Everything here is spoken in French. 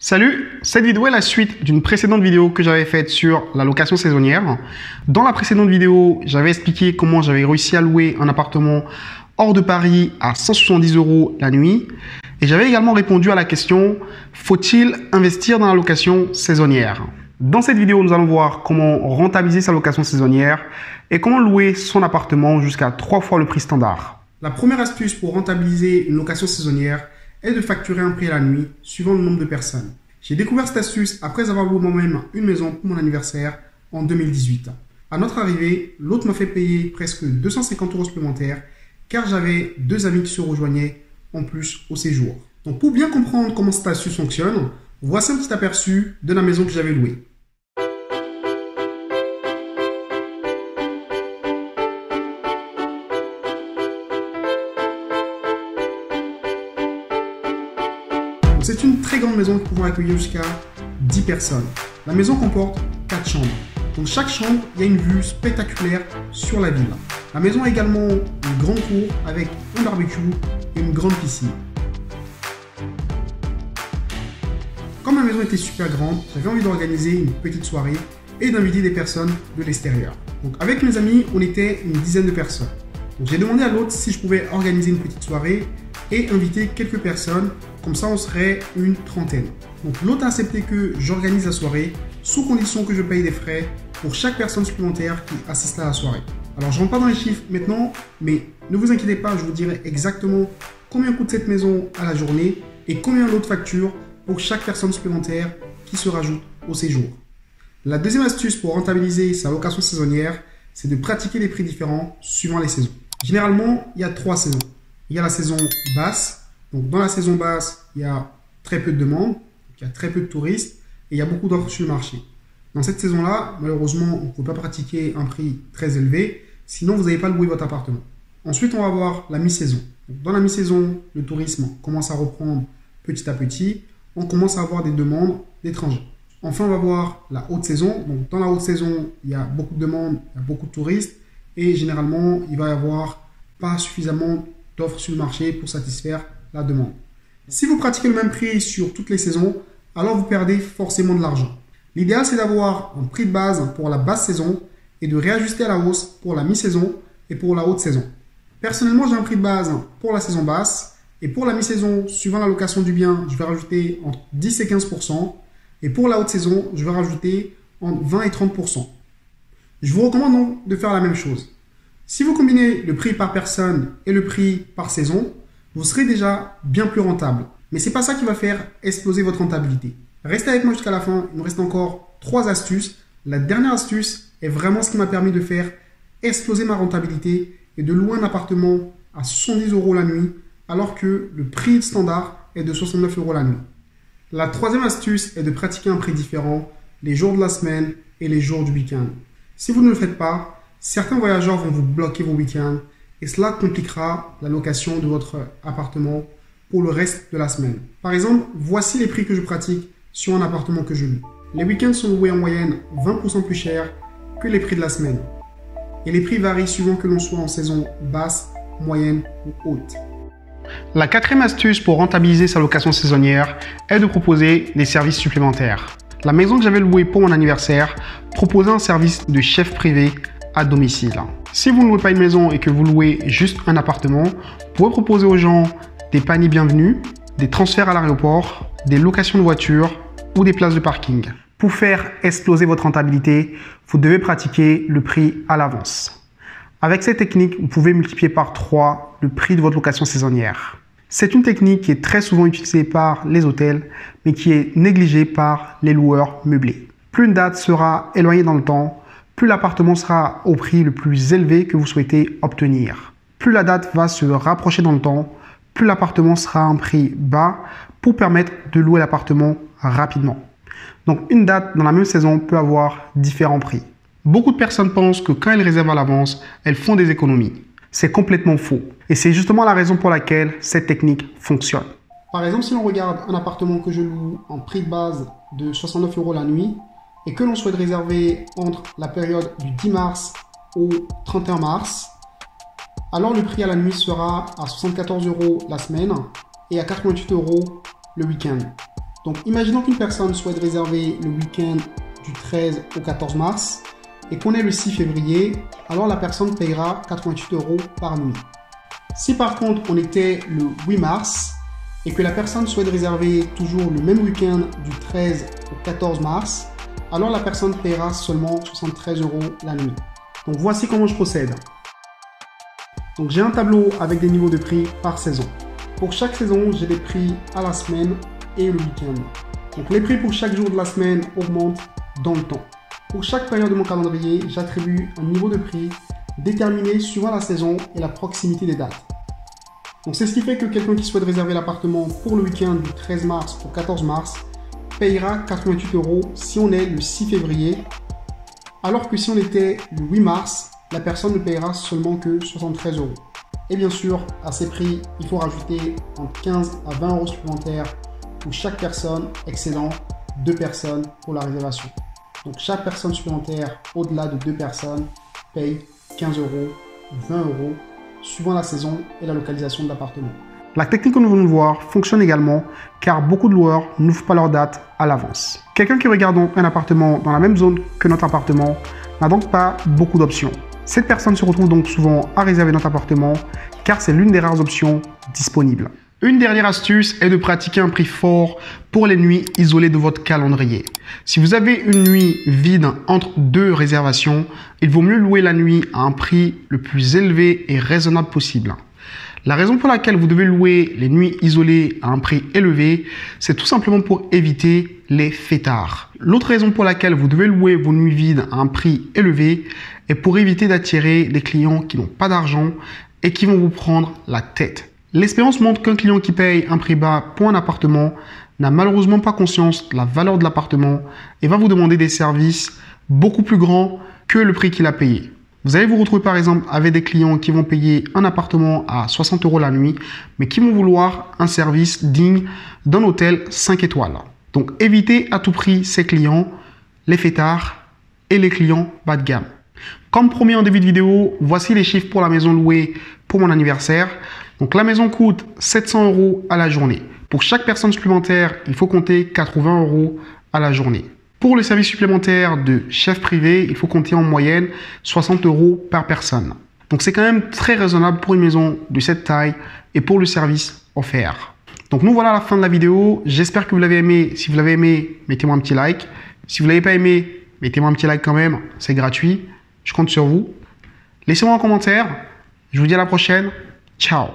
Salut, cette vidéo est la suite d'une précédente vidéo que j'avais faite sur la location saisonnière. Dans la précédente vidéo, j'avais expliqué comment j'avais réussi à louer un appartement hors de Paris à 170 € la nuit. Et j'avais également répondu à la question, faut-il investir dans la location saisonnière? Dans cette vidéo, nous allons voir comment rentabiliser sa location saisonnière et comment louer son appartement jusqu'à 3 fois le prix standard. La première astuce pour rentabiliser une location saisonnière est de facturer un prix à la nuit suivant le nombre de personnes. J'ai découvert cette astuce après avoir loué moi-même une maison pour mon anniversaire en 2018. À notre arrivée, l'hôte m'a fait payer presque 250 € supplémentaires car j'avais 2 amis qui se rejoignaient en plus au séjour. Donc pour bien comprendre comment cette astuce fonctionne, voici un petit aperçu de la maison que j'avais louée. C'est une très grande maison qui pouvait accueillir jusqu'à 10 personnes. La maison comporte 4 chambres. Donc chaque chambre, il y a une vue spectaculaire sur la ville. La maison a également une grande cour avec un barbecue et une grande piscine. Comme la maison était super grande, j'avais envie d'organiser une petite soirée et d'inviter des personnes de l'extérieur. Donc avec mes amis, on était une dizaine de personnes. Donc j'ai demandé à l'hôte si je pouvais organiser une petite soirée et inviter quelques personnes, comme ça on serait une trentaine. Donc l'hôte a accepté que j'organise la soirée sous condition que je paye des frais pour chaque personne supplémentaire qui assiste à la soirée. Alors je ne rentre pas dans les chiffres maintenant, mais ne vous inquiétez pas, je vous dirai exactement combien coûte cette maison à la journée et combien l'hôte facture pour chaque personne supplémentaire qui se rajoute au séjour. La deuxième astuce pour rentabiliser sa location saisonnière, c'est de pratiquer des prix différents suivant les saisons. Généralement, il y a 3 saisons. Il y a la saison basse. Donc, dans la saison basse, il y a très peu de demandes, il y a très peu de touristes et il y a beaucoup d'offres sur le marché. Dans cette saison-là, malheureusement, on ne peut pas pratiquer un prix très élevé, sinon vous n'allez pas louer votre appartement. Ensuite, on va avoir la mi-saison. Dans la mi-saison, le tourisme commence à reprendre petit à petit. On commence à avoir des demandes d'étrangers. Enfin, on va voir la haute saison. Donc, dans la haute saison, il y a beaucoup de demandes, il y a beaucoup de touristes et généralement, il va y avoir pas suffisamment d'offres sur le marché pour satisfaire la demande. Si vous pratiquez le même prix sur toutes les saisons, alors vous perdez forcément de l'argent. L'idéal, c'est d'avoir un prix de base pour la basse saison et de réajuster à la hausse pour la mi-saison et pour la haute saison. Personnellement, j'ai un prix de base pour la saison basse et pour la mi-saison, suivant la location du bien, je vais rajouter entre 10 et 15%. Et pour la haute saison, je vais rajouter entre 20 et 30%. Je vous recommande donc de faire la même chose. Si vous combinez le prix par personne et le prix par saison, vous serez déjà bien plus rentable. Mais ce n'est pas ça qui va faire exploser votre rentabilité. Restez avec moi jusqu'à la fin. Il me reste encore 3 astuces. La dernière astuce est vraiment ce qui m'a permis de faire exploser ma rentabilité et de louer un appartement à 70 € la nuit alors que le prix standard est de 69 € la nuit. La troisième astuce est de pratiquer un prix différent les jours de la semaine et les jours du week-end. Si vous ne le faites pas, certains voyageurs vont vous bloquer vos week-ends et cela compliquera la location de votre appartement pour le reste de la semaine. Par exemple, voici les prix que je pratique sur un appartement que je loue. Les week-ends sont loués en moyenne 20% plus cher que les prix de la semaine. Et les prix varient suivant que l'on soit en saison basse, moyenne ou haute. La quatrième astuce pour rentabiliser sa location saisonnière est de proposer des services supplémentaires. La maison que j'avais louée pour mon anniversaire proposait un service de chef privé à domicile. Si vous ne louez pas une maison et que vous louez juste un appartement, vous pouvez proposer aux gens des paniers bienvenus, des transferts à l'aéroport, des locations de voitures ou des places de parking. Pour faire exploser votre rentabilité, vous devez pratiquer le prix à l'avance. Avec cette technique, vous pouvez multiplier par 3 le prix de votre location saisonnière. C'est une technique qui est très souvent utilisée par les hôtels, mais qui est négligée par les loueurs meublés. Plus une date sera éloignée dans le temps, plus l'appartement sera au prix le plus élevé que vous souhaitez obtenir. Plus la date va se rapprocher dans le temps, plus l'appartement sera à un prix bas pour permettre de louer l'appartement rapidement. Donc une date dans la même saison peut avoir différents prix. Beaucoup de personnes pensent que quand elles réservent à l'avance, elles font des économies. C'est complètement faux. Et c'est justement la raison pour laquelle cette technique fonctionne. Par exemple, si l'on regarde un appartement que je loue en prix de base de 69 € la nuit et que l'on souhaite réserver entre la période du 10 mars au 31 mars, alors le prix à la nuit sera à 74 € la semaine et à 88 € le week-end. Donc imaginons qu'une personne souhaite réserver le week-end du 13 au 14 mars et qu'on est le 6 février, alors la personne payera 88 € par nuit. Si par contre on était le 8 mars et que la personne souhaite réserver toujours le même week-end du 13 au 14 mars, alors la personne paiera seulement 73 € la nuit. Donc voici comment je procède. Donc j'ai un tableau avec des niveaux de prix par saison. Pour chaque saison, j'ai des prix à la semaine et le week-end. Donc les prix pour chaque jour de la semaine augmentent dans le temps. Pour chaque période de mon calendrier, j'attribue un niveau de prix déterminé suivant la saison et la proximité des dates. Donc c'est ce qui fait que quelqu'un qui souhaite réserver l'appartement pour le week-end du 13 mars au 14 mars payera 88 € si on est le 6 février, alors que si on était le 8 mars, la personne ne payera seulement que 73 €. Et bien sûr, à ces prix, il faut rajouter entre 15 à 20 € supplémentaires pour chaque personne excédant 2 personnes pour la réservation. Donc chaque personne supplémentaire au-delà de 2 personnes paye 15 €, 20 € suivant la saison et la localisation de l'appartement. La technique que nous venons de voir fonctionne également car beaucoup de loueurs n'ouvrent pas leur date à l'avance. Quelqu'un qui regarde donc un appartement dans la même zone que notre appartement n'a donc pas beaucoup d'options. Cette personne se retrouve donc souvent à réserver notre appartement car c'est l'une des rares options disponibles. Une dernière astuce est de pratiquer un prix fort pour les nuits isolées de votre calendrier. Si vous avez une nuit vide entre 2 réservations, il vaut mieux louer la nuit à un prix le plus élevé et raisonnable possible. La raison pour laquelle vous devez louer les nuits isolées à un prix élevé, c'est tout simplement pour éviter les fêtards. L'autre raison pour laquelle vous devez louer vos nuits vides à un prix élevé est pour éviter d'attirer des clients qui n'ont pas d'argent et qui vont vous prendre la tête. L'expérience montre qu'un client qui paye un prix bas pour un appartement n'a malheureusement pas conscience de la valeur de l'appartement et va vous demander des services beaucoup plus grands que le prix qu'il a payé. Vous allez vous retrouver par exemple avec des clients qui vont payer un appartement à 60 € la nuit, mais qui vont vouloir un service digne d'un hôtel 5 étoiles. Donc évitez à tout prix ces clients, les fêtards et les clients bas de gamme. Comme promis en début de vidéo, voici les chiffres pour la maison louée pour mon anniversaire. Donc la maison coûte 700 € à la journée. Pour chaque personne supplémentaire, il faut compter 80 € à la journée. Pour le service supplémentaire de chef privé, il faut compter en moyenne 60 € par personne. Donc c'est quand même très raisonnable pour une maison de cette taille et pour le service offert. Donc nous voilà à la fin de la vidéo. J'espère que vous l'avez aimé. Si vous l'avez aimé, mettez-moi un petit like. Si vous ne l'avez pas aimé, mettez-moi un petit like quand même. C'est gratuit. Je compte sur vous. Laissez-moi un commentaire. Je vous dis à la prochaine. Ciao.